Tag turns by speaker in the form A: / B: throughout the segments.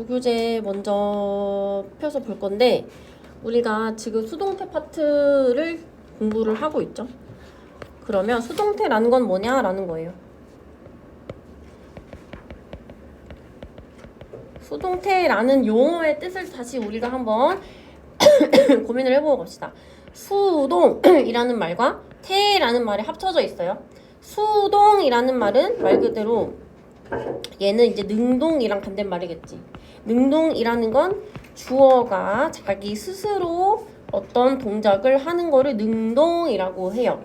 A: 조교재 먼저 펴서 볼 건데 우리가 지금 수동태 파트를 공부를 하고 있죠. 그러면 수동태라는 건 뭐냐라는 거예요. 수동태라는 용어의 뜻을 다시 우리가 한번 고민을 해보고 갑시다. 수동이라는 말과 태라는 말이 합쳐져 있어요. 수동이라는 말은 말 그대로 얘는 이제 능동이랑 반대말이겠지. 능동이라는 건 주어가 자기 스스로 어떤 동작을 하는 거를 능동이라고 해요.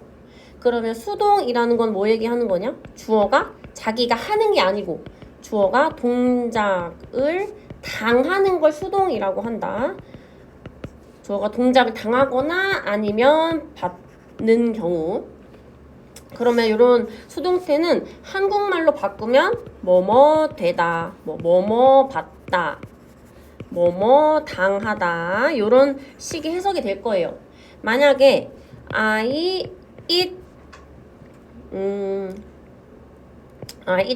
A: 그러면 수동이라는 건 뭐 얘기하는 거냐? 주어가 자기가 하는 게 아니고 주어가 동작을 당하는 걸 수동이라고 한다. 주어가 동작을 당하거나 아니면 받는 경우. 그러면 이런 수동태는 한국말로 바꾸면 뭐뭐 되다, 뭐뭐 받다, 뭐뭐 당하다 이런 식의 해석이 될 거예요. 만약에 I eat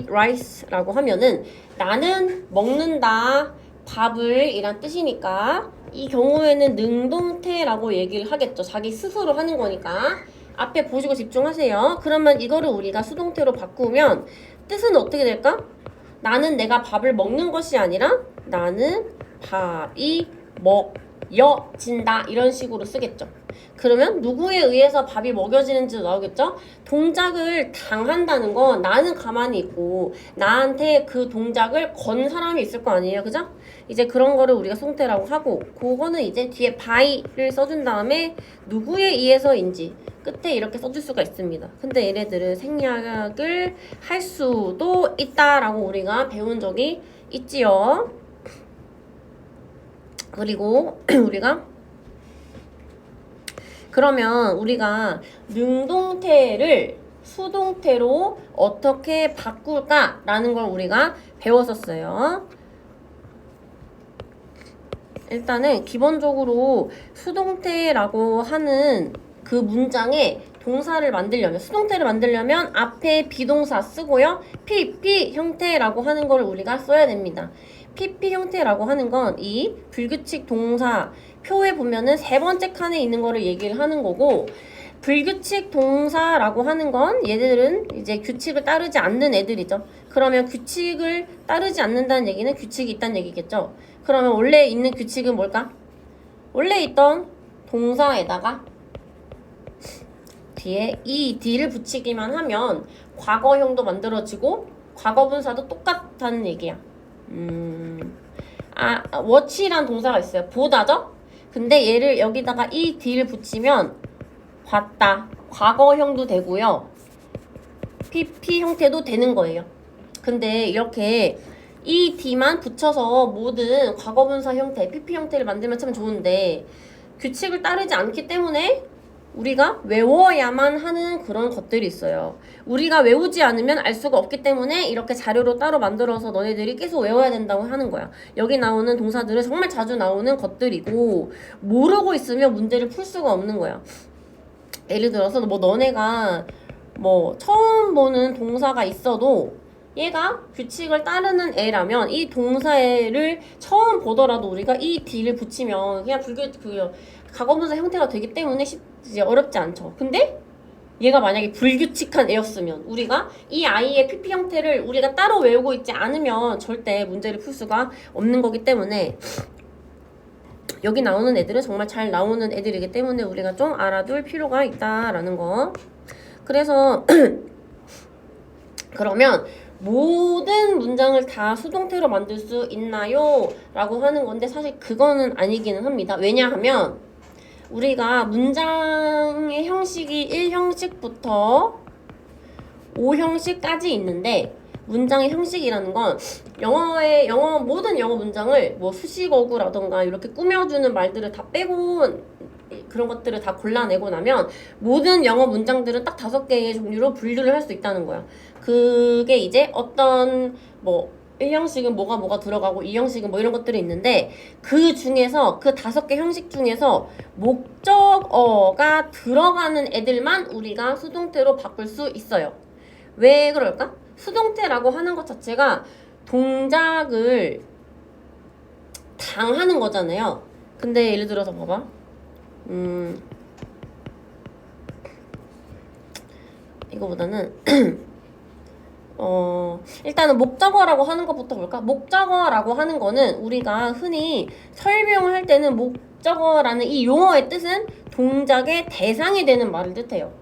A: rice라고 하면은 나는 먹는다 밥을 이란 뜻이니까 이 경우에는 능동태라고 얘기를 하겠죠. 자기 스스로 하는 거니까. 앞에 보시고 집중하세요. 그러면 이거를 우리가 수동태로 바꾸면 뜻은 어떻게 될까? 나는 내가 밥을 먹는 것이 아니라 나는 밥이 먹여진다 이런 식으로 쓰겠죠. 그러면 누구에 의해서 밥이 먹여지는지도 나오겠죠? 동작을 당한다는 건 나는 가만히 있고 나한테 그 동작을 건 사람이 있을 거 아니에요. 그죠? 이제 그런 거를 우리가 수동태라고 하고 그거는 이제 뒤에 by를 써준 다음에 누구에 의해서인지 끝에 이렇게 써줄 수가 있습니다. 근데 얘네들은 생략을 할 수도 있다라고 우리가 배운 적이 있지요. 그리고 그러면 우리가 능동태를 수동태로 어떻게 바꿀까라는 걸 우리가 배웠었어요. 일단은 기본적으로 수동태라고 하는 그 문장에 동사를 만들려면 수동태를 만들려면 앞에 비동사 쓰고요. PP 형태라고 하는 걸 우리가 써야 됩니다. PP 형태라고 하는 건 이 불규칙 동사 표에 보면은 세 번째 칸에 있는 거를 얘기를 하는 거고 불규칙 동사라고 하는 건 얘들은 이제 규칙을 따르지 않는 애들이죠. 그러면 규칙을 따르지 않는다는 얘기는 규칙이 있다는 얘기겠죠. 그러면 원래 있는 규칙은 뭘까? 원래 있던 동사에다가 뒤에 ed를 붙이기만 하면 과거형도 만들어지고 과거분사도 똑같다는 얘기야. watch란 동사가 있어요. 보다죠? 근데 얘를 여기다가 ed를 붙이면 봤다. 과거형도 되고요. PP 형태도 되는 거예요. 근데 이렇게 ed만 붙여서 모든 과거분사 형태, PP 형태를 만들면 참 좋은데 규칙을 따르지 않기 때문에 우리가 외워야만 하는 그런 것들이 있어요. 우리가 외우지 않으면 알 수가 없기 때문에 이렇게 자료로 따로 만들어서 너네들이 계속 외워야 된다고 하는 거야. 여기 나오는 동사들은 정말 자주 나오는 것들이고 모르고 있으면 문제를 풀 수가 없는 거야. 예를 들어서 너네가 처음 보는 동사가 있어도 얘가 규칙을 따르는 애라면 이 동사를 처음 보더라도 우리가 이 D를 붙이면 그냥 과거분사 형태가 되기 때문에 이제 어렵지 않죠. 근데 얘가 만약에 불규칙한 애였으면 우리가 이 아이의 PP 형태를 우리가 따로 외우고 있지 않으면 절대 문제를 풀 수가 없는 거기 때문에 여기 나오는 애들은 정말 잘 나오는 애들이기 때문에 우리가 좀 알아둘 필요가 있다라는 거. 그래서 그러면 모든 문장을 다 수동태로 만들 수 있나요? 라고 하는 건데 사실 그거는 아니기는 합니다. 왜냐하면 우리가 문장의 형식이 1형식부터 5형식까지 있는데 문장의 형식이라는 건 모든 영어 문장을 수식어구라던가 이렇게 꾸며주는 말들을 다 빼고 그런 것들을 다 골라내고 나면 모든 영어 문장들은 딱 5개의 종류로 분류를 할 수 있다는 거야. 그게 이제 어떤 1형식은 뭐가 들어가고 2형식은 이런 것들이 있는데 그 중에서 그 5개 형식 중에서 목적어가 들어가는 애들만 우리가 수동태로 바꿀 수 있어요. 왜 그럴까? 수동태라고 하는 것 자체가 동작을 당하는 거잖아요. 근데 예를 들어서 봐봐. 이거보다는 일단은 목적어라고 하는 것부터 볼까? 목적어라고 하는 거는 우리가 흔히 설명을 할 때는 목적어라는 이 용어의 뜻은 동작의 대상이 되는 말을 뜻해요.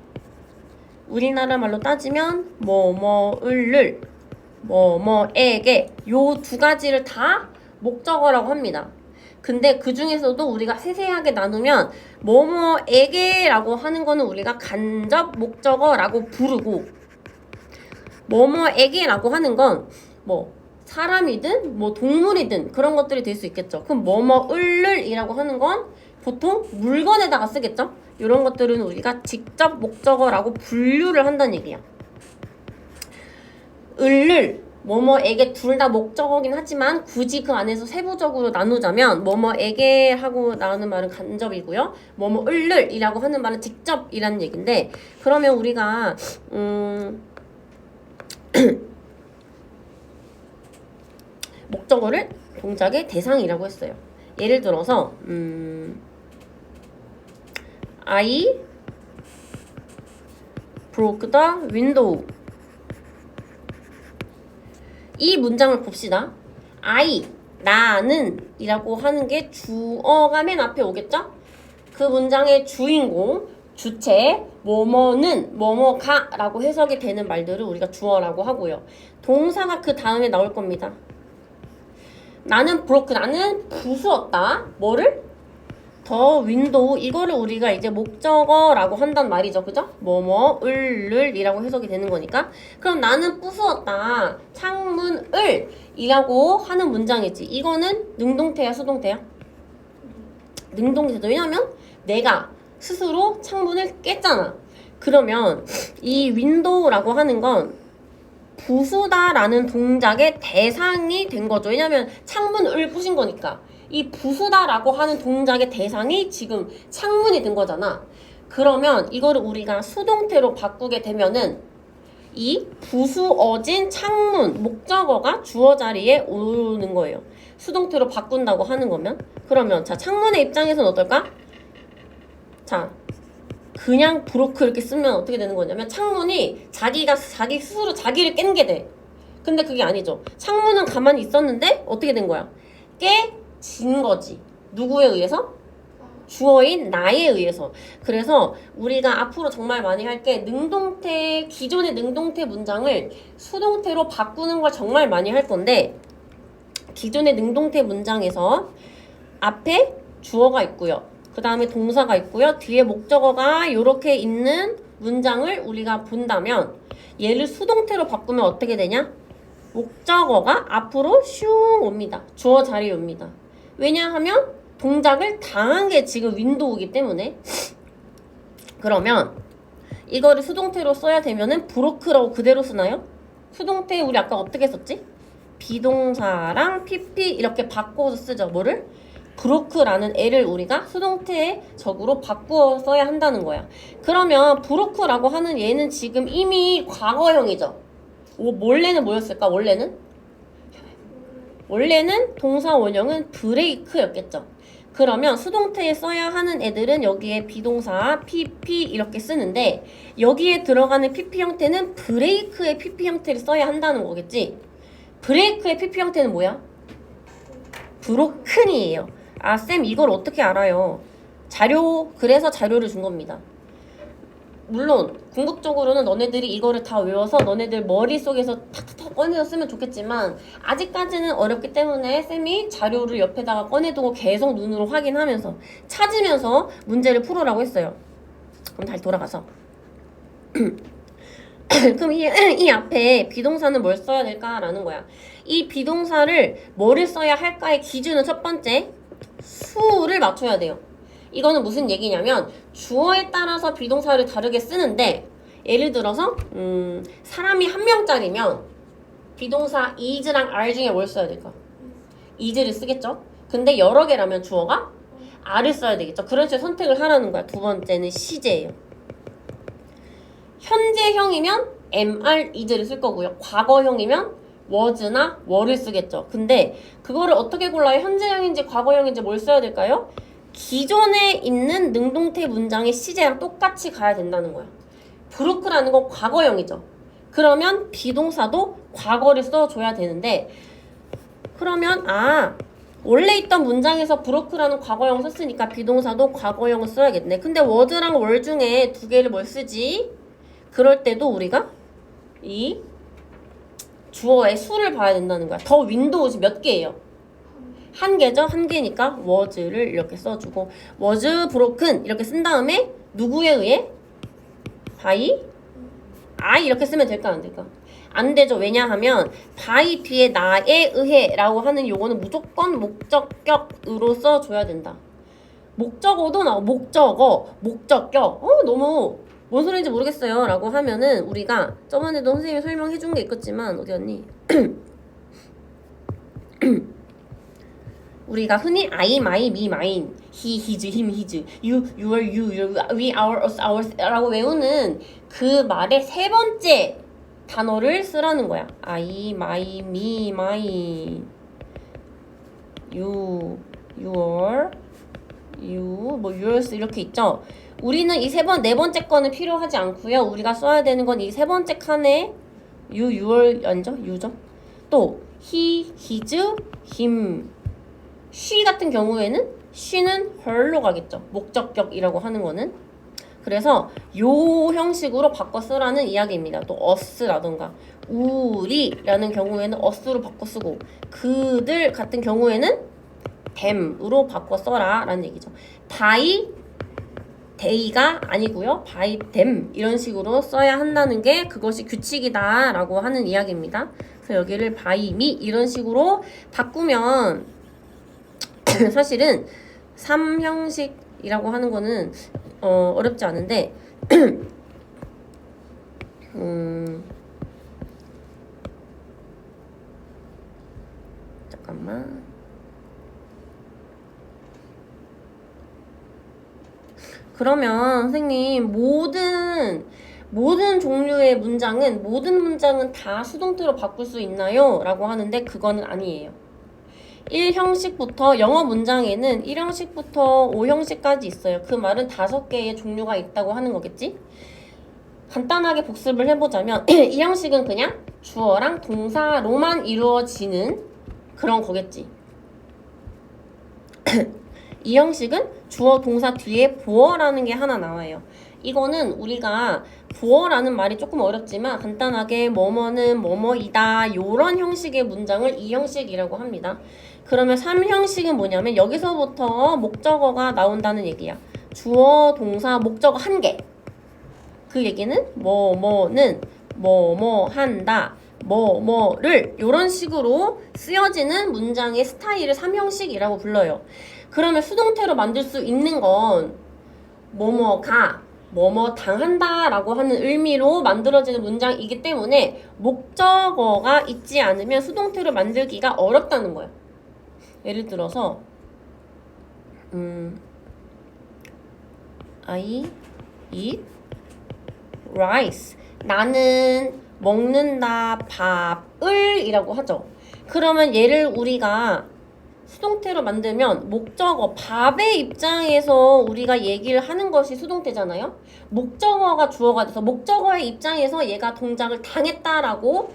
A: 우리나라 말로 따지면 뭐뭐을, 뭐뭐에게 요 두 가지를 다 목적어라고 합니다. 근데 그 중에서도 우리가 세세하게 나누면 뭐뭐에게라고 하는 거는 우리가 간접 목적어라고 부르고 뭐뭐에게라고 하는 건 뭐 사람이든 뭐 동물이든 그런 것들이 될 수 있겠죠. 그럼 뭐뭐을이라고 하는 건 보통 물건에다가 쓰겠죠. 이런 것들은 우리가 직접 목적어라고 분류를 한다는 얘기야. 을을 뭐뭐에게 둘 다 목적어긴 하지만 굳이 그 안에서 세부적으로 나누자면 뭐뭐에게 하고 나오는 말은 간접이고요. 뭐뭐을이라고 하는 말은 직접이라는 얘기인데 그러면 우리가 목적어를 동작의 대상이라고 했어요. 예를 들어서 I broke the window. 이 문장을 봅시다. I, 나는 이라고 하는 게 주어가 맨 앞에 오겠죠? 그 문장의 주인공, 주체, 뭐뭐는, 뭐뭐가 라고 해석이 되는 말들을 우리가 주어라고 하고요. 동사가 그 다음에 나올 겁니다. 나는 broke, 나는 부수었다. 뭐를? 더 윈도우, 이거를 우리가 이제 목적어라고 한단 말이죠. 그죠? 뭐뭐을 이라고 해석이 되는 거니까. 그럼 나는 부수었다. 창문을 이라고 하는 문장이지. 이거는 능동태야, 수동태야? 능동태죠. 왜냐면 내가 스스로 창문을 깼잖아. 그러면 이 윈도우라고 하는 건 부수다라는 동작의 대상이 된 거죠. 왜냐면 창문을 부신 거니까. 이 부수다라고 하는 동작의 대상이 지금 창문이 된 거잖아. 그러면 이거를 우리가 수동태로 바꾸게 되면은 이 부수어진 창문, 목적어가 주어 자리에 오는 거예요. 수동태로 바꾼다고 하는 거면. 그러면 자, 창문의 입장에서는 어떨까? 자, 그냥 브로크 이렇게 쓰면 어떻게 되는 거냐면 창문이 자기 스스로 자기를 깬 게 돼. 근데 그게 아니죠. 창문은 가만히 있었는데 어떻게 된 거야? 깨진 거지. 누구에 의해서? 주어인 나에 의해서. 그래서 우리가 앞으로 정말 많이 할 게 능동태, 기존의 능동태 문장을 수동태로 바꾸는 걸 정말 많이 할 건데 기존의 능동태 문장에서 앞에 주어가 있고요. 그 다음에 동사가 있고요. 뒤에 목적어가 이렇게 있는 문장을 우리가 본다면 얘를 수동태로 바꾸면 어떻게 되냐? 목적어가 앞으로 슝 옵니다. 주어 자리에 옵니다. 왜냐하면 동작을 당한 게 지금 윈도우이기 때문에. 그러면 이거를 수동태로 써야 되면은 브로크라고 그대로 쓰나요? 수동태 우리 아까 어떻게 썼지? 비동사랑 PP 이렇게 바꿔서 쓰죠. 뭐를? 브로크라는 애를 우리가 수동태적으로 바꾸어 써야 한다는 거야. 그러면 브로크라고 하는 얘는 지금 이미 과거형이죠. 원래는 뭐였을까? 원래는 동사 원형은 브레이크였겠죠. 그러면 수동태에 써야 하는 애들은 여기에 비동사 PP 이렇게 쓰는데 여기에 들어가는 PP 형태는 브레이크의 PP 형태를 써야 한다는 거겠지. 브레이크의 PP 형태는 뭐야? 브로큰이에요. 아, 쌤 이걸 어떻게 알아요? 그래서 자료를 준 겁니다. 물론 궁극적으로는 너네들이 이거를 다 외워서 너네들 머릿속에서 탁탁탁 꺼내서 쓰면 좋겠지만 아직까지는 어렵기 때문에 쌤이 자료를 옆에다가 꺼내두고 계속 눈으로 확인하면서 찾으면서 문제를 풀으라고 했어요. 그럼 다시 돌아가서 그럼 이 앞에 비동사는 뭘 써야 될까라는 거야. 이 비동사를 뭐를 써야 할까의 기준은 첫 번째 수를 맞춰야 돼요. 이거는 무슨 얘기냐면 주어에 따라서 비동사를 다르게 쓰는데 예를 들어서 사람이 한 명짜리면 비동사 is랑 are 중에 뭘 써야 될까? is를 쓰겠죠? 근데 여러 개라면 주어가 are를 써야 되겠죠? 그런 식으로 선택을 하라는 거야. 두 번째는 시제예요. 현재형이면 mr is를 쓸 거고요. 과거형이면 was나 were를 쓰겠죠. 근데 그거를 어떻게 골라요? 현재형인지 과거형인지 뭘 써야 될까요? 기존에 있는 능동태 문장의 시제랑 똑같이 가야 된다는 거야. 브로크라는 건 과거형이죠. 그러면 비동사도 과거를 써줘야 되는데 그러면 원래 있던 문장에서 브로크라는 과거형 썼으니까 비동사도 과거형을 써야겠네. 근데 was랑 were 중에 두 개를 뭘 쓰지? 그럴 때도 우리가 이 주어의 수를 봐야 된다는 거야. 더 윈도우즈 몇 개예요? 한 개죠? 한 개니까 was를 이렇게 써주고 was broken 이렇게 쓴 다음에 누구에 의해? by? I 이렇게 쓰면 될까 안 될까? 안 되죠. 왜냐하면 by 뒤에 나에 의해 라고 하는 요거는 무조건 목적격으로 써줘야 된다. 목적어도 나와. 목적격. 너무 뭔 소리인지 모르겠어요 라고 하면은 우리가 저번에도 선생님이 설명해 준 게 있겠지만 어디 갔니? 우리가 흔히 I, my, me, mine, he, his, him, his, you, your, we, our, us, ours 라고 외우는 그 말의 세 번째 단어를 쓰라는 거야. I, my, me, mine, you, your, you, yours 이렇게 있죠. 우리는 이 네 번째 거는 필요하지 않고요. 우리가 써야 되는 건 이 세 번째 칸에 you, your, 아니죠? you죠. 또 he, his, him, she 같은 경우에는 she는 her로 가겠죠. 목적격이라고 하는 거는. 그래서 요 형식으로 바꿔 쓰라는 이야기입니다. 또 us라던가 우리라는 경우에는 us로 바꿔 쓰고 그들 같은 경우에는 them으로 바꿔 써라 라는 얘기죠. by they가 아니고요. by them 이런 식으로 써야 한다는 게 그것이 규칙이다 라고 하는 이야기입니다. 그래서 여기를 by me 이런 식으로 바꾸면 사실은 3형식이라고 하는 거는 어렵지 않은데 잠깐만. 그러면 선생님 모든 종류의 모든 문장은 다 수동태로 바꿀 수 있나요? 라고 하는데 그거는 아니에요. 1형식부터 영어 문장에는 1형식부터 5형식까지 있어요. 그 말은 5개의 종류가 있다고 하는 거겠지? 간단하게 복습을 해보자면 이 형식은 그냥 주어랑 동사로만 이루어지는 그런 거겠지. 이 형식은 주어 동사 뒤에 보어라는 게 하나 나와요. 이거는 우리가 보어라는 말이 조금 어렵지만 간단하게 뭐뭐는 뭐뭐이다 요런 형식의 문장을 이 형식이라고 합니다. 그러면 3형식은 뭐냐면 여기서부터 목적어가 나온다는 얘기야. 주어, 동사, 목적어 한 개. 그 얘기는 뭐뭐는 뭐뭐 한다. 뭐뭐를 이런 식으로 쓰여지는 문장의 스타일을 3형식이라고 불러요. 그러면 수동태로 만들 수 있는 건 뭐뭐가 뭐뭐 당한다 라고 하는 의미로 만들어지는 문장이기 때문에 목적어가 있지 않으면 수동태로 만들기가 어렵다는 거야. 예를 들어서 I eat rice. 나는 먹는다 밥을 이라고 하죠. 그러면 얘를 우리가 수동태로 만들면 목적어 밥의 입장에서 우리가 얘기를 하는 것이 수동태잖아요. 목적어가 주어가 돼서 목적어의 입장에서 얘가 동작을 당했다라고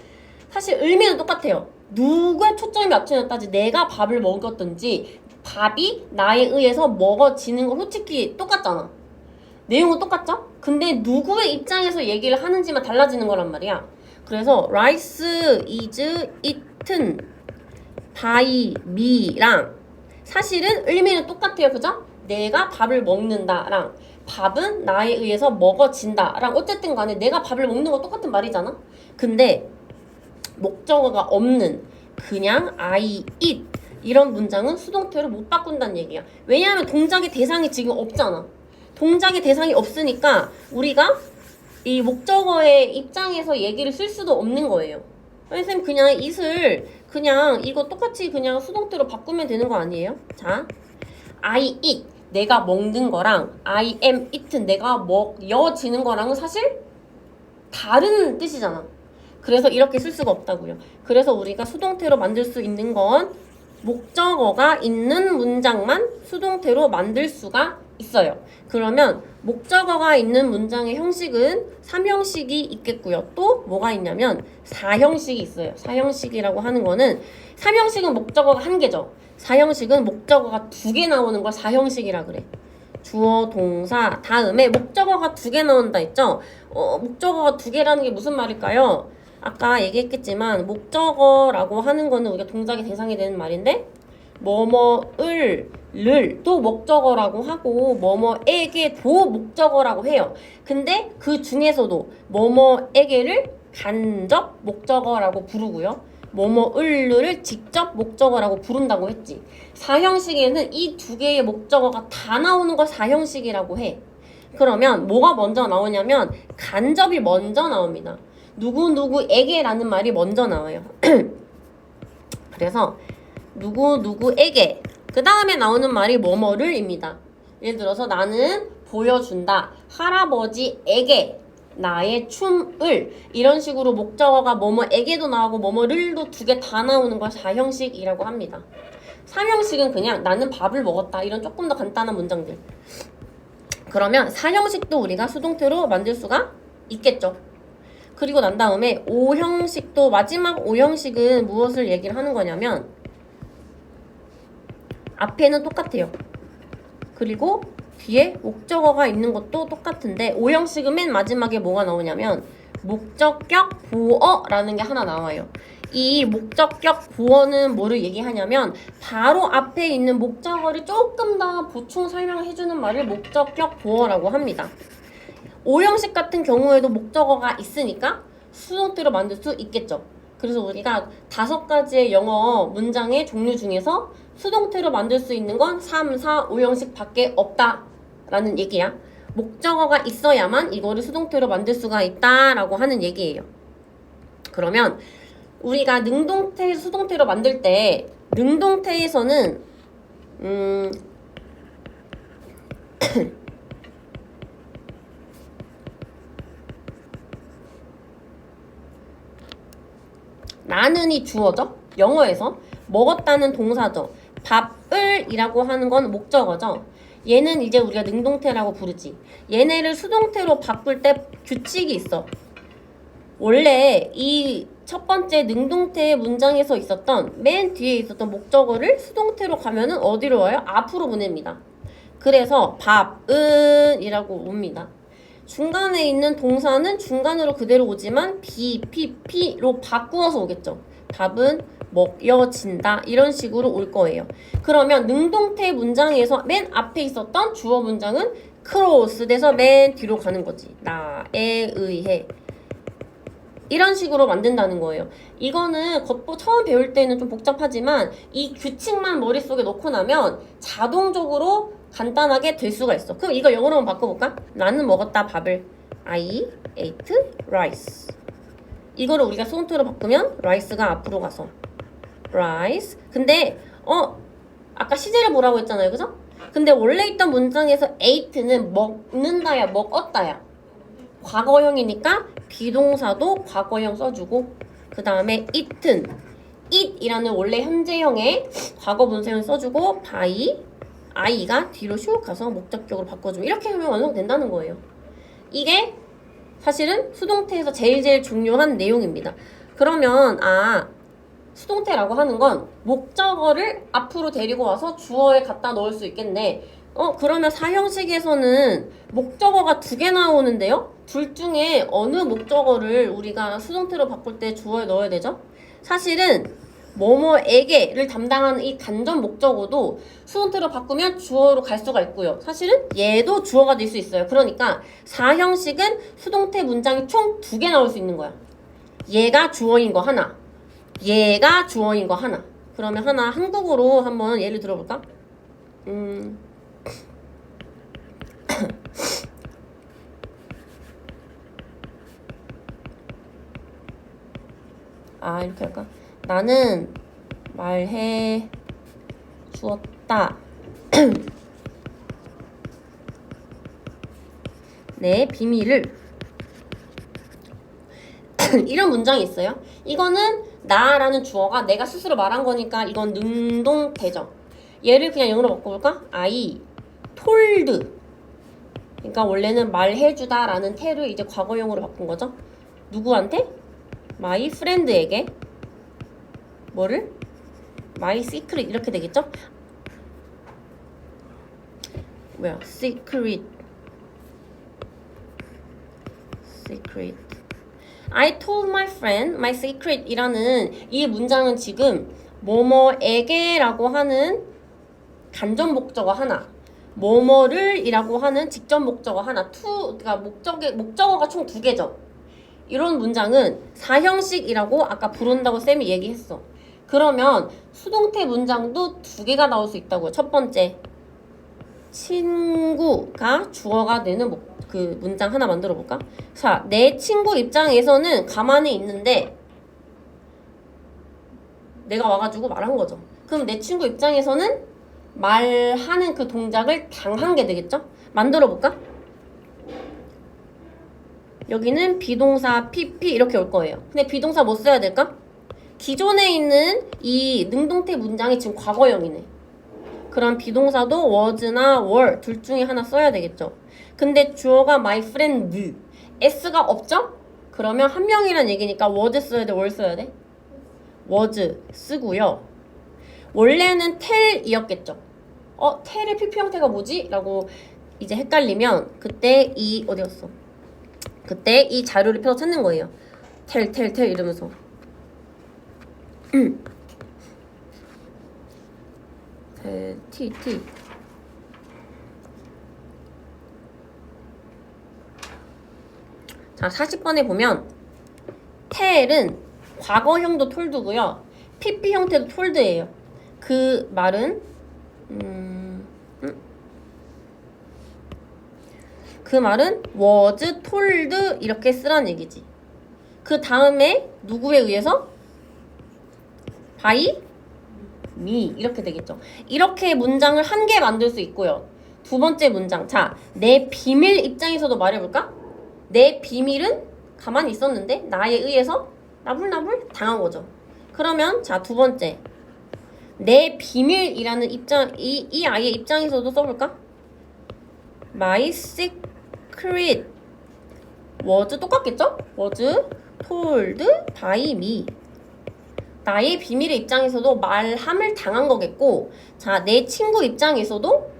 A: 사실 의미는 똑같아요. 누구의 초점이 맞춰졌다지 내가 밥을 먹었든지 밥이 나에 의해서 먹어지는 건 솔직히 똑같잖아. 내용은 똑같죠? 근데 누구의 입장에서 얘기를 하는지만 달라지는 거란 말이야. 그래서 rice is eaten by me랑 사실은 의미는 똑같아요. 그죠? 내가 밥을 먹는다랑 밥은 나에 의해서 먹어진다랑 어쨌든 간에 내가 밥을 먹는 건 똑같은 말이잖아. 근데 목적어가 없는 그냥 I eat 이런 문장은 수동태로 못 바꾼다는 얘기야. 왜냐하면 동작의 대상이 지금 없잖아. 동작의 대상이 없으니까 우리가 이 목적어의 입장에서 얘기를 쓸 수도 없는 거예요. 선생님 그냥 it을 그냥 이거 똑같이 그냥 수동태로 바꾸면 되는 거 아니에요? 자, I eat 내가 먹는 거랑 I am eaten 내가 먹여지는 거랑은 사실 다른 뜻이잖아. 그래서 이렇게 쓸 수가 없다고요. 그래서 우리가 수동태로 만들 수 있는 건 목적어가 있는 문장만 수동태로 만들 수가 있어요. 그러면 목적어가 있는 문장의 형식은 3형식이 있겠고요. 또 뭐가 있냐면 4형식이 있어요. 4형식이라고 하는 거는 3형식은 목적어가 1개죠. 4형식은 목적어가 2개 나오는 걸 4형식이라 그래. 주어, 동사, 다음에 목적어가 2개 나온다 했죠? 목적어가 2개라는 게 무슨 말일까요? 아까 얘기했겠지만 목적어라고 하는 거는 우리가 동작의 대상이 되는 말인데 뭐뭐을 를 또 목적어라고 하고 뭐뭐에게도 목적어라고 해요. 근데 그 중에서도 뭐뭐에게를 간접 목적어라고 부르고요. 뭐뭐을를 직접 목적어라고 부른다고 했지. 4형식에는 이 2개의 목적어가 다 나오는 걸 4형식이라고 해. 그러면 뭐가 먼저 나오냐면 간접이 먼저 나옵니다. 누구누구에게라는 말이 먼저 나와요. 그래서 누구누구에게 그 다음에 나오는 말이 뭐뭐를입니다. 예를 들어서 나는 보여준다. 할아버지에게 나의 춤을 이런 식으로 목적어가 뭐뭐에게도 나오고 뭐뭐를도 2개 다 나오는 걸 4형식이라고 합니다. 3형식은 그냥 나는 밥을 먹었다. 이런 조금 더 간단한 문장들. 그러면 4형식도 우리가 수동태로 만들 수가 있겠죠. 그리고 난 다음에 5형식도 마지막 5형식은 무엇을 얘기를 하는 거냐면 앞에는 똑같아요. 그리고 뒤에 목적어가 있는 것도 똑같은데 5형식은 맨 마지막에 뭐가 나오냐면 목적격 보어라는 게 하나 나와요. 이 목적격 보어는 뭐를 얘기하냐면 바로 앞에 있는 목적어를 조금 더 보충 설명해주는 말을 목적격 보어라고 합니다. 5형식 같은 경우에도 목적어가 있으니까 수동태로 만들 수 있겠죠. 그래서 우리가 5가지의 영어 문장의 종류 중에서 수동태로 만들 수 있는 건 3, 4, 5형식 밖에 없다라는 얘기야. 목적어가 있어야만 이거를 수동태로 만들 수가 있다라고 하는 얘기예요. 그러면 우리가 능동태, 수동태로 만들 때 능동태에서는 나는이 주어죠. 영어에서 먹었다는 동사죠. 밥을 이라고 하는 건 목적어죠. 얘는 이제 우리가 능동태라고 부르지. 얘네를 수동태로 바꿀 때 규칙이 있어. 원래 이 첫 번째 능동태 문장에서 있었던 맨 뒤에 있었던 목적어를 수동태로 가면은 어디로 와요? 앞으로 보냅니다. 그래서 밥은 이라고 옵니다. 중간에 있는 동사는 중간으로 그대로 오지만 PP로 바꾸어서 오겠죠. 밥은 먹여진다 이런 식으로 올 거예요. 그러면 능동태 문장에서 맨 앞에 있었던 주어 문장은 크로스 돼서 맨 뒤로 가는 거지. 나에 의해 이런 식으로 만든다는 거예요. 이거는 겉보 처음 배울 때는 좀 복잡하지만 이 규칙만 머릿속에 넣고 나면 자동적으로 간단하게 될 수가 있어. 그럼 이거 영어로 한번 바꿔볼까? 나는 먹었다 밥을. I ate rice. 이거를 우리가 수동태로 바꾸면 rice가 앞으로 가서 rice. 근데 아까 시제를 뭐라고 했잖아요. 그죠? 근데 원래 있던 문장에서 ate는 먹는다야 먹었다야. 과거형이니까 비동사도 과거형 써주고 그 다음에 eaten, eat이라는 원래 현재형의 과거 분사형 써주고 by, i가 뒤로 슉 가서 목적격으로 바꿔주면 이렇게 하면 완성된다는 거예요. 이게 사실은 수동태에서 제일 중요한 내용입니다. 그러면 수동태라고 하는 건 목적어를 앞으로 데리고 와서 주어에 갖다 넣을 수 있겠네. 그러면 4형식에서는 목적어가 2개 나오는데요? 둘 중에 어느 목적어를 우리가 수동태로 바꿀 때 주어에 넣어야 되죠? 사실은 뭐뭐에게를 담당하는 이 간접 목적어도 수동태로 바꾸면 주어로 갈 수가 있고요. 사실은 얘도 주어가 될 수 있어요. 그러니까 4형식은 수동태 문장이 총 2개 나올 수 있는 거야. 얘가 주어인 거 하나, 얘가 주어인 거 하나. 그러면 하나 한국어로 한번 예를 들어볼까? 이렇게 할까? 나는 말해 주었다. 내 비밀을 이런 문장이 있어요. 이거는 나라는 주어가 내가 스스로 말한 거니까 이건 능동태죠. 얘를 그냥 영어로 바꿔볼까? I told. 그러니까 원래는 말해주다 라는 태를 이제 과거형으로 바꾼 거죠. 누구한테? my friend에게. 뭐를? my secret 이렇게 되겠죠? 뭐야? secret. I told my friend my secret 이라는 이 문장은 지금 뭐뭐에게 라고 하는 간접 목적어 하나, 뭐뭐를 이라고 하는 직접 목적어 하나, 그러니까 목적어가 총 2개죠. 이런 문장은 4형식이라고 아까 부른다고 쌤이 얘기했어. 그러면 수동태 문장도 2개가 나올 수 있다고요. 첫 번째, 친구가 주어가 되는 그 문장 하나 만들어 볼까? 자, 내 친구 입장에서는 가만히 있는데 내가 와가지고 말한 거죠. 그럼 내 친구 입장에서는 말하는 그 동작을 당한 게 되겠죠? 만들어 볼까? 여기는 비동사 PP 이렇게 올 거예요. 근데 비동사 뭐 써야 될까? 기존에 있는 이 능동태 문장이 지금 과거형이네. 그럼 비동사도 was나 were 둘 중에 하나 써야 되겠죠. 근데 주어가 my friend, s가 없죠? 그러면 한 명이란 얘기니까 was 써야 돼, were 써야 돼? was 쓰고요. 원래는 tell이었겠죠. tell의 PP 형태가 뭐지? 라고 이제 헷갈리면 그때 어디였어? 그때 이 자료를 펴서 찾는 거예요. tell 이러면서. T. 자, 40번에 보면 tell은 과거형도 톨드고요. PP 형태도 톨드예요. 그 말은 그 말은 was told 이렇게 쓰라는 얘기지. 그 다음에 누구에 의해서? by me 이렇게 되겠죠. 이렇게 문장을 한 개 만들 수 있고요. 두 번째 문장. 자, 내 비밀 입장에서도 말해볼까? 내 비밀은 가만히 있었는데 나에 의해서 나불나불 당한 거죠. 그러면 자, 두 번째. 내 비밀이라는 입장, 이 아이의 입장에서도 써볼까? My secret was 똑같겠죠? was told by me. 나의 비밀의 입장에서도 말함을 당한 거겠고, 자, 내 친구 입장에서도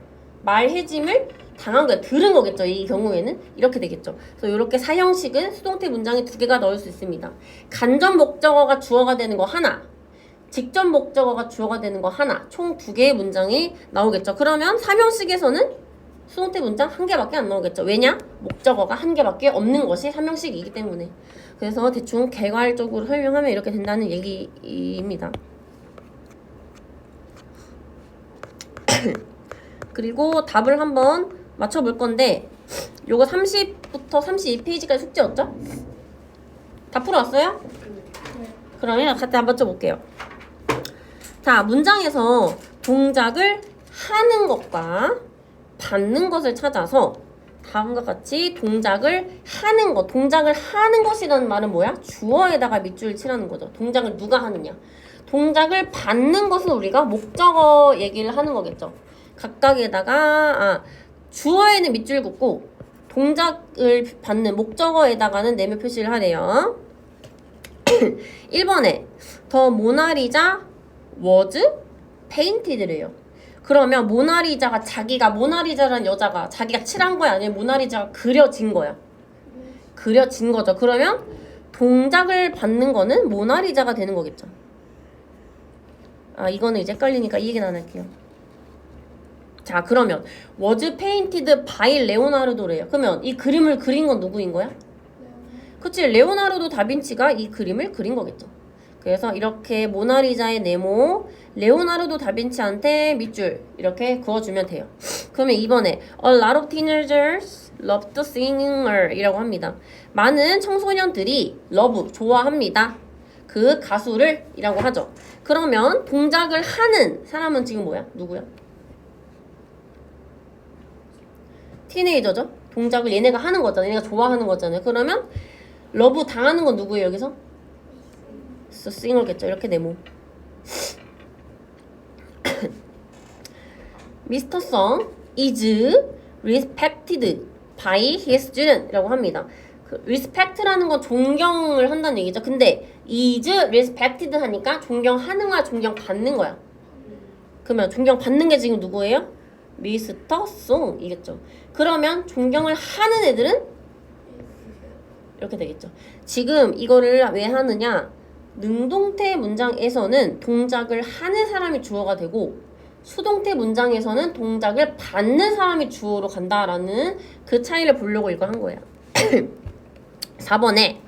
A: 말해짐을 당한 거야. 들은 거겠죠. 이 경우에는 이렇게 되겠죠. 그래서 이렇게 사형식은 수동태 문장에 2개가 넣을 수 있습니다. 간접 목적어가 주어가 되는 거 하나, 직접 목적어가 주어가 되는 거 하나, 총 2개의 문장이 나오겠죠. 그러면 3형식에서는 수동태 문장 1개밖에 안 나오겠죠. 왜냐? 목적어가 1개밖에 없는 것이 3형식이기 때문에. 그래서 대충 개괄적으로 설명하면 이렇게 된다는 얘기입니다. 그리고 답을 한번 맞춰볼 건데 요거 30부터 32페이지까지 숙제였죠? 다 풀어왔어요? 그러면 같이 한번 맞춰볼게요. 자, 문장에서 동작을 하는 것과 받는 것을 찾아서 다음과 같이 동작을 하는 것이라는 말은 뭐야? 주어에다가 밑줄을 치라는 거죠. 동작을 누가 하느냐. 동작을 받는 것은 우리가 목적어 얘기를 하는 거겠죠. 각각에다가 주어에는 밑줄 긋고 동작을 받는 목적어에다가는 네모 표시를 하래요. 1번에 The 모나리자 was painted래요. 그러면 모나리자가 모나리자라는 여자가 자기가 칠한 거야? 아니면 모나리자가 그려진 거야? 그려진 거죠. 그러면 동작을 받는 거는 모나리자가 되는 거겠죠. 이거는 이제 헷갈리니까 이 얘기는 안 할게요. 자, 그러면 was painted by 레오나르도래요. 그러면 이 그림을 그린 건 누구인 거야? 그치, 레오나르도 다빈치가 이 그림을 그린 거겠죠. 그래서 이렇게 모나리자의 네모, 레오나르도 다빈치한테 밑줄 이렇게 그어주면 돼요. 그러면 2번에 A lot of teenagers love the singer 이라고 합니다. 많은 청소년들이 love, 좋아합니다. 그 가수를 이라고 하죠. 그러면 동작을 하는 사람은 지금 뭐야? 누구야? 티네이저죠? 동작을 얘네가 하는 거잖아요. 얘네가 좋아하는 거잖아요. 그러면 러브 당하는 건 누구예요 여기서? 싱어겠죠. 이렇게 네모. Mr. Song is respected by his student이라고 합니다. 그 respect라는 건 존경을 한다는 얘기죠. 근데 is respected 하니까 존경하는 거야, 존경받는 거야. 그러면 존경받는 게 지금 누구예요? Mr. Song이겠죠. 그러면 존경을 하는 애들은 이렇게 되겠죠. 지금 이거를 왜 하느냐? 능동태 문장에서는 동작을 하는 사람이 주어가 되고 수동태 문장에서는 동작을 받는 사람이 주어로 간다라는 그 차이를 보려고 이걸 한 거예요. 4번에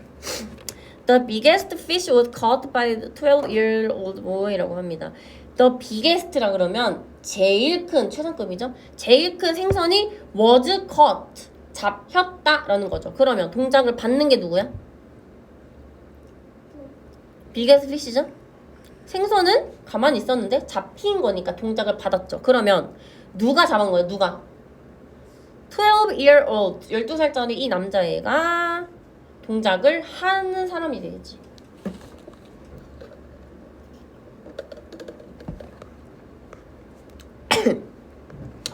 A: The biggest fish was caught by the 12-year-old boy라고 합니다. The biggest라 그러면 제일 큰, 최상급이죠. 제일 큰 생선이 was caught, 잡혔다라는 거죠. 그러면 동작을 받는 게 누구야? biggest fish죠? 생선은 가만히 있었는데 잡힌 거니까 동작을 받았죠. 그러면 누가 잡은 거예요? 누가? 12-year-old, 12살짜리 이 남자애가 동작을 하는 사람이 되겠지.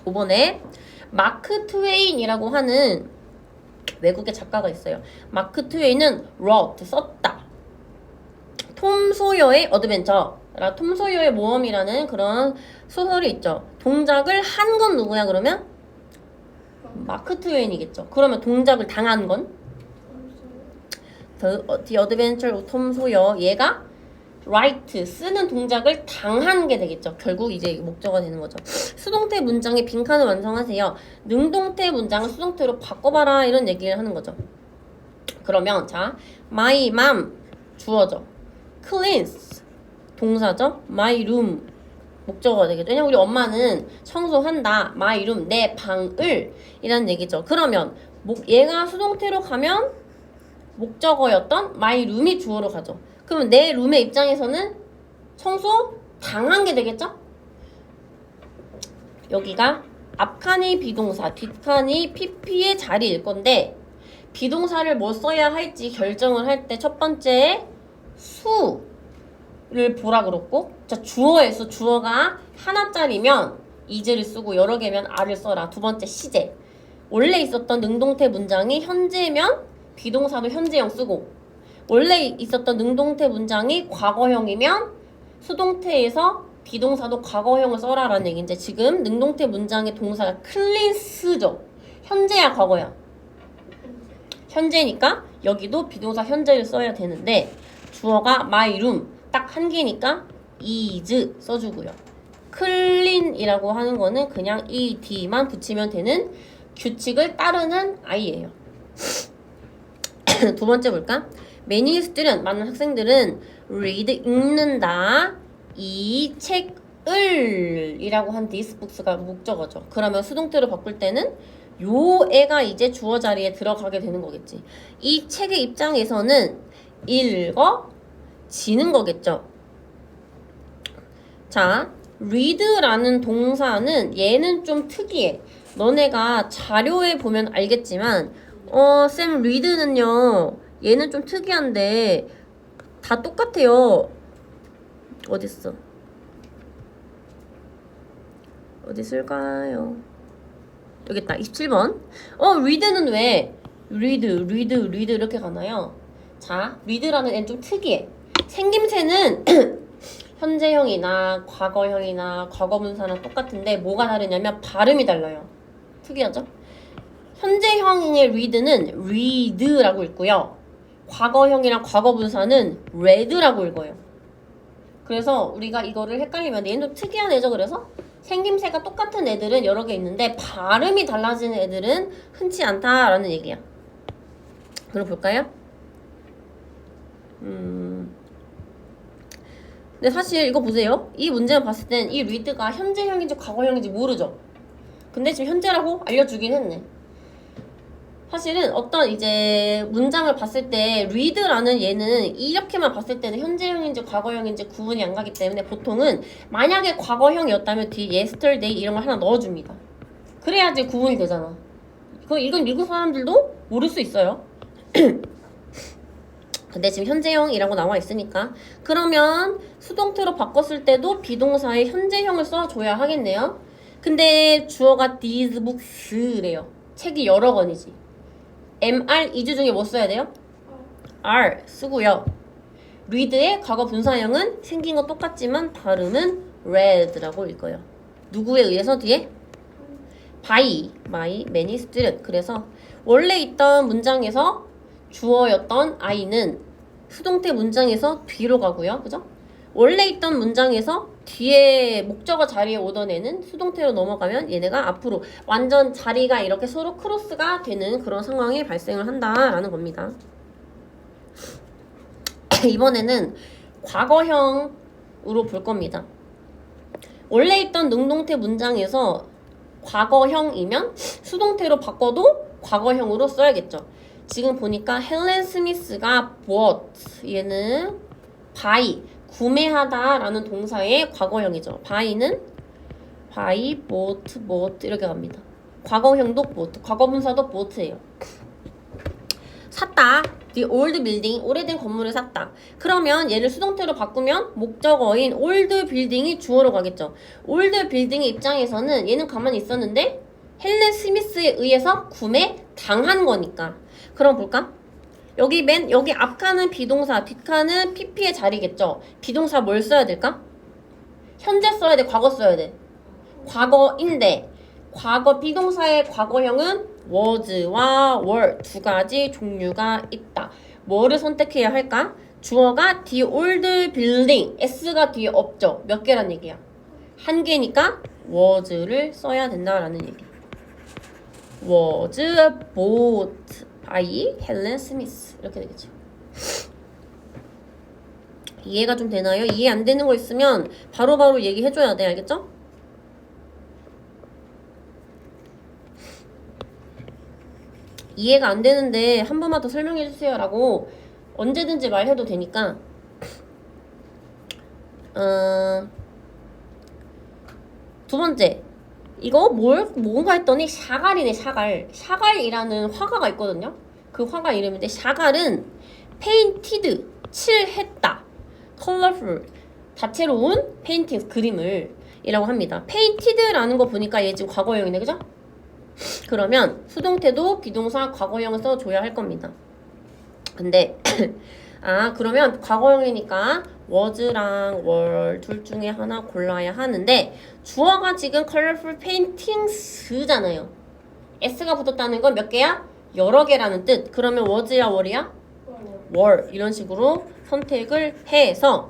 A: (5번에) 마크 트웨인이라고 하는 외국의 작가가 있어요. 마크 트웨인은 wrote, 썼다. 톰 소여의 어드벤처, 톰 소여의 모험이라는 그런 소설이 있죠. 동작을 한 건 누구야 그러면? 마크 트웨인이겠죠. 그러면 동작을 당한 건? The Adventure of Tom Sawyer. 얘가 write, 쓰는 동작을 당한 게 되겠죠. 결국 이제 목적어가 되는 거죠. 수동태 문장의 빈칸을 완성하세요. 능동태 문장을 수동태로 바꿔봐라 이런 얘기를 하는 거죠. 그러면 자, my mom 주어죠. cleans 동사죠. my room 목적어가 되겠죠. 왜냐면 우리 엄마는 청소한다. my room 내 방을 이라는 얘기죠. 그러면 얘가 수동태로 가면 목적어였던 my room이 주어로 가죠. 그러면 내 룸의 입장에서는 청소 당한 게 되겠죠? 여기가 앞칸이 비동사, 뒷칸이 pp의 자리일 건데 비동사를 뭐 써야 할지 결정을 할 때 첫 번째 수를 보라 그랬고, 자 주어에서 주어가 하나짜리면 is를 쓰고 여러 개면 are를 써라. 두 번째 시제. 원래 있었던 능동태 문장이 현재면 비동사도 현재형 쓰고, 원래 있었던 능동태 문장이 과거형이면 수동태에서 비동사도 과거형을 써라라는 얘기인데 지금 능동태 문장의 동사가 cleans죠. 현재야 과거야? 현재니까 여기도 비동사 현재를 써야 되는데 주어가 my room 딱 한 개니까 is 써주고요. clean이라고 하는 거는 그냥 ed만 붙이면 되는 규칙을 따르는 아이예요. 두 번째 볼까? Many students, 많은 학생들은 read, 읽는다. 이 책을 이라고 한 this books가 목적어죠. 그러면 수동태로 바꿀 때는 요 애가 이제 주어 자리에 들어가게 되는 거겠지. 이 책의 입장에서는 읽어지는 거겠죠. 자, read라는 동사는 얘는 좀 특이해. 너네가 자료에 보면 알겠지만 쌤 read는요 얘는 좀 특이한데 다 똑같아요. 어딨어? 어디 있을까요? 여기 있다. 27번. read는 왜 read 이렇게 가나요? 자, read라는 애는 좀 특이해. 생김새는 현재형이나 과거형이나 과거분사랑 똑같은데 뭐가 다르냐면 발음이 달라요. 특이하죠? 현재형의 read는 read라고 읽고요. 과거형이랑 과거분사는 read라고 읽어요. 그래서 우리가 이거를 헷갈리면 얘는 좀 특이한 애죠. 그래서 생김새가 똑같은 애들은 여러 개 있는데 발음이 달라지는 애들은 흔치 않다라는 얘기야. 그럼 볼까요? 근데 사실 이거 보세요. 이 문제만 봤을 땐 이 read가 현재형인지 과거형인지 모르죠. 근데 지금 현재라고 알려주긴 했네. 사실은 어떤 이제 문장을 봤을 때 read라는 얘는 이렇게만 봤을 때는 현재형인지 과거형인지 구분이 안 가기 때문에 보통은 만약에 과거형이었다면 뒤에 yesterday 이런 걸 하나 넣어줍니다. 그래야지 구분이 되잖아. 이건 읽은 사람들도 모를 수 있어요. 근데 지금 현재형이라고 나와 있으니까 그러면 수동태로 바꿨을 때도 비동사의 현재형을 써줘야 하겠네요. 근데 주어가 these books래요. 책이 여러 권이지. MR 이주 중에 뭐 써야 돼요? R 쓰고요. read의 과거 분사형은 생긴 건 똑같지만 발음은 read라고 읽어요. 누구에 의해서 뒤에? by, my, many student. 그래서 원래 있던 문장에서 주어였던 I는 수동태 문장에서 뒤로 가고요. 그죠? 원래 있던 문장에서 뒤에 목적어 자리에 오던 애는 수동태로 넘어가면 얘네가 앞으로 완전 자리가 이렇게 서로 크로스가 되는 그런 상황이 발생을 한다라는 겁니다. 이번에는 과거형으로 볼 겁니다. 원래 있던 능동태 문장에서 과거형이면 수동태로 바꿔도 과거형으로 써야겠죠. 지금 보니까 헬렌 스미스가 bought, 얘는 buy, 구매하다 라는 동사의 과거형이죠. buy는 buy, bought 이렇게 갑니다. 과거형도 bought, 과거분사도 bought예요. 샀다. The old building, 오래된 건물을 샀다. 그러면 얘를 수동태로 바꾸면 목적어인 old building이 주어로 가겠죠. old building의 입장에서는 얘는 가만히 있었는데 헬렌 스미스에 의해서 구매당한 거니까. 그럼 볼까? 여기 앞칸은 비동사, 뒷칸은 PP의 자리겠죠. 비동사 뭘 써야 될까? 현재 써야 돼, 과거 써야 돼? 과거인데 과거 비동사의 과거형은 was와 were 두 가지 종류가 있다. 뭐를 선택해야 할까? 주어가 the old building, s가 뒤에 없죠. 몇 개란 얘기야? 한 개니까 was를 써야 된다라는 얘기. was bought by Helen Smith 이렇게 되겠죠. 이해가 좀 되나요? 이해 안 되는 거 있으면 바로바로 얘기해줘야 돼. 알겠죠? 이해가 안 되는데 한 번만 더 설명해 주세요 라고 언제든지 말해도 되니까 두 번째 이거 뭔가 했더니 샤갈이네. 샤갈이라는 화가가 있거든요. 그 화가 이름인데 샤갈은 painted, 칠했다, colorful, 다채로운 painting, 그림을 이라고 합니다. painted라는 거 보니까 얘 지금 과거형이네. 그죠? 그러면 수동태도 비동사 과거형을 써줘야 할 겁니다. 근데 그러면 과거형이니까 was랑 were 둘 중에 하나 골라야 하는데 주어가 지금 colorful paintings잖아요. s가 붙었다는 건 몇 개야? 여러 개라는 뜻. 그러면 was야 were야? were 이런 식으로 선택을 해서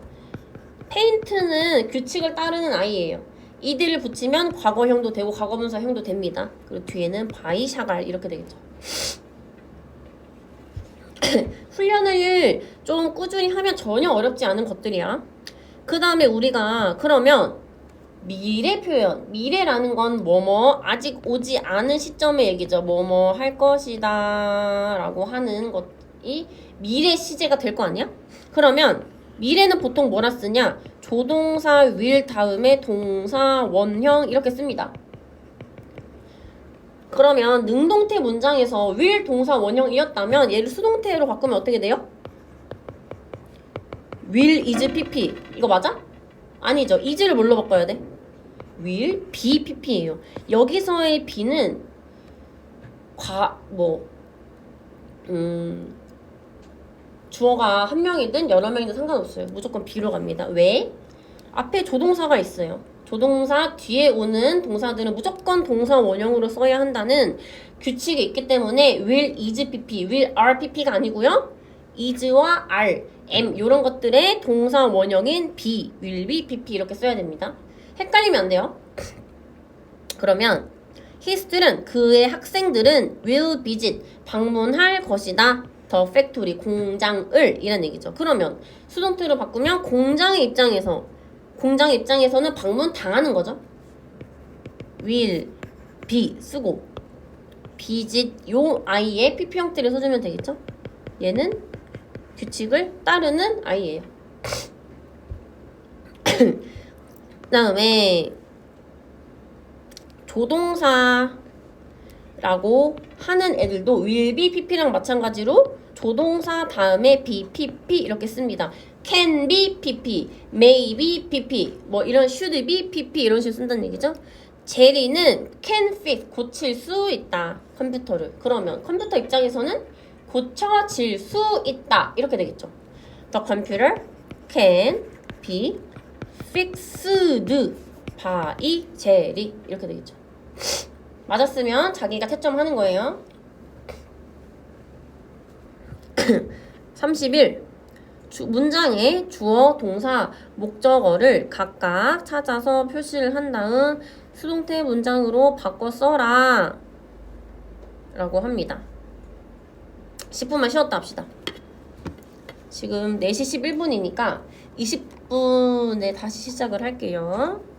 A: paint는 규칙을 따르는 아이예요. 이들을 붙이면 과거형도 되고 과거분사형도 됩니다. 그리고 뒤에는 by 샤갈 이렇게 되겠죠. 훈련을 좀 꾸준히 하면 전혀 어렵지 않은 것들이야. 그 다음에 우리가 그러면 미래 표현, 미래라는 건 뭐뭐 아직 오지 않은 시점의 얘기죠. 뭐뭐 할 것이다 라고 하는 것이 미래 시제가 될 거 아니야? 그러면 미래는 보통 뭐라 쓰냐? 조동사 will 다음에 동사 원형 이렇게 씁니다. 그러면 능동태 문장에서 will 동사 원형이었다면 얘를 수동태로 바꾸면 어떻게 돼요? will is pp 이거 맞아? 아니죠. is를 뭘로 바꿔야 돼? will be pp예요. 여기서의 be는 주어가 한 명이든 여러 명이든 상관없어요. 무조건 be로 갑니다. 왜? 앞에 조동사가 있어요. 조동사 뒤에 오는 동사들은 무조건 동사 원형으로 써야 한다는 규칙이 있기 때문에 will is pp, will are pp가 아니고요. is와 are, am 이런 것들의 동사 원형인 be, will be pp 이렇게 써야 됩니다. 헷갈리면 안 돼요. 그러면 his student, 그의 학생들은 will visit, 방문할 것이다. 더 팩토리, 공장을 이란 얘기죠. 그러면 수동태로 바꾸면 공장의 입장에서는 방문 당하는 거죠. will, be 쓰고 visit 요 아이의 pp 형태를 써주면 되겠죠. 얘는 규칙을 따르는 아이예요. 그 다음에 조동사 라고 하는 애들도 will be pp랑 마찬가지로 조동사 다음에 be pp 이렇게 씁니다. can be pp, may be pp, 뭐 이런 should be pp 이런 식으로 쓴다는 얘기죠. 제리는 can fix, 고칠 수 있다 컴퓨터를. 그러면 컴퓨터 입장에서는 고쳐질 수 있다 이렇게 되겠죠. The computer can be fixed by 제리 이렇게 되겠죠. 맞았으면 자기가 채점하는 거예요. 31. 문장의 주어, 동사, 목적어를 각각 찾아서 표시를 한 다음 수동태 문장으로 바꿔 써라 라고 합니다. 10분만 쉬었다 합시다. 지금 4시 11분이니까 20분에 다시 시작을 할게요.